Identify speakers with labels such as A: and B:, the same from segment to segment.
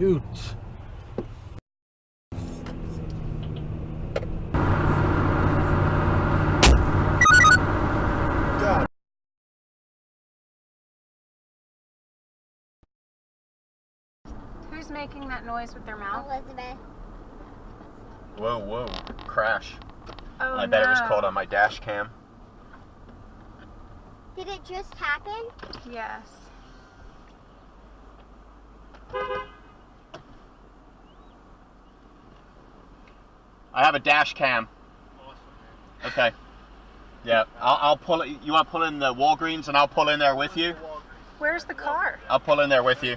A: Cute. God.
B: Who's making that noise with their mouth?
C: Elizabeth.
D: Whoa, whoa. Crash.
B: Oh,
D: I bet it was caught on my dash cam.
C: Did it just happen?
B: Yes.
D: I have a dash cam. Okay. Yeah, I'll pull it. You want to pull in the Walgreens and I'll pull in there with you?
B: Where's the car?
D: I'll pull in there with you.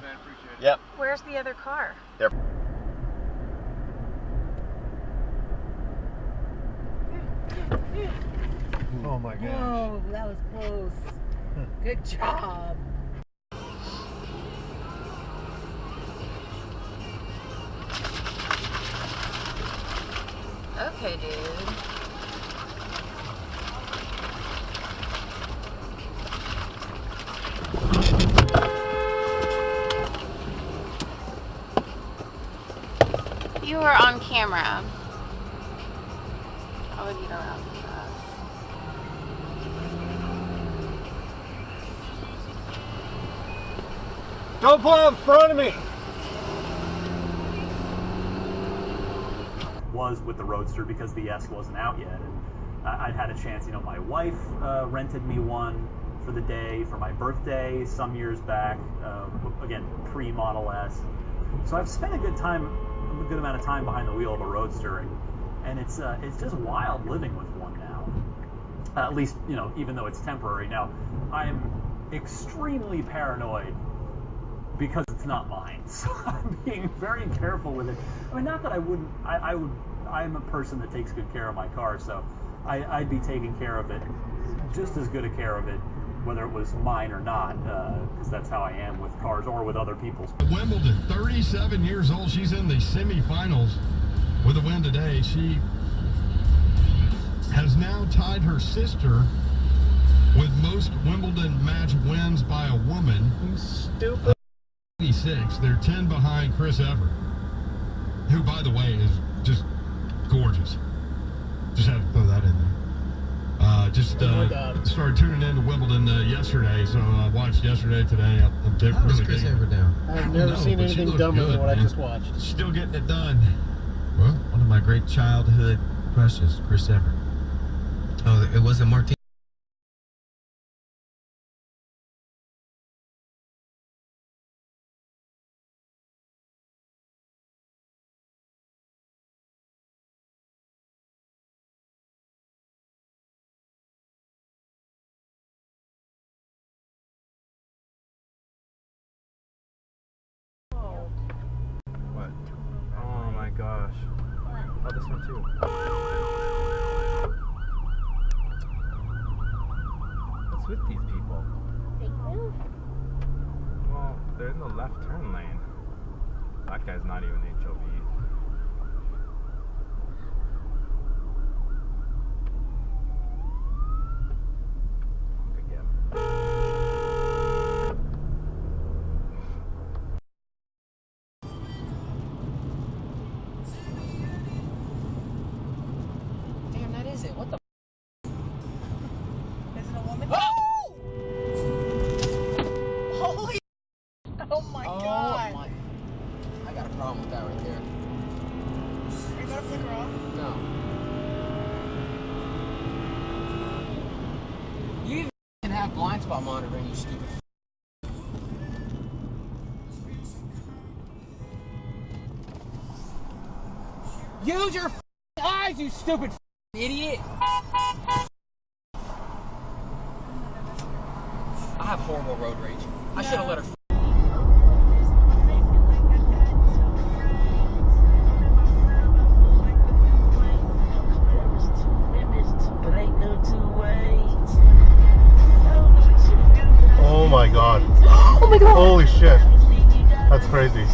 D: Yep.
B: Where's the other car?
D: There.
A: Oh my gosh.
E: Oh, that was close. Good job.
B: Okay, dude. You are on camera. How would you know how to do that?
A: Don't pull out in front of me.
F: Was with the Roadster because the S wasn't out yet, and I'd had a chance. You know, my wife rented me one for the day for my birthday some years back. Again, pre-Model S. So I've spent a good amount of time behind the wheel of a Roadster, and it's just wild living with one now. At least, you know, even though it's temporary. Now, I'm extremely paranoid because it's not mine, so I'm being very careful with it. I mean, not that I wouldn't. I'm a person that takes good care of my car, so I'd be taking care of it, just as good a care of it, whether it was mine or not, because that's how I am with cars or with other people's.
G: Wimbledon, 37 years old. She's in the semifinals with a win today. She has now tied her sister with most Wimbledon match wins by a woman.
A: You stupid.
G: 86. They're 10 behind Chris Evert, who, by the way, is just gorgeous. Just had to throw that in there. Started tuning in to Wimbledon yesterday, so I watched yesterday, today. I'm really
A: Chris
G: digging
A: Evert down? I've never seen anything dumber than what I just watched.
G: Still getting it done.
H: Well, one of my great childhood crushes, Chris Evert. Oh, it wasn't Martin.
A: What? Oh my gosh. Oh, this one too. What's with these people?
C: They move.
A: Well, they're in the left turn lane. That guy's not even HOV.
E: Damn, that is it. What the? Is it a woman? Holy! Oh my god! My. I got a problem with that right there. Are you gonna flicker off? No. You even can have blind spot monitoring, you stupid. Use your eyes, you stupid idiot! I have horrible road rage. I should have let her.
A: Oh my god. Oh my god. Holy shit. That's crazy.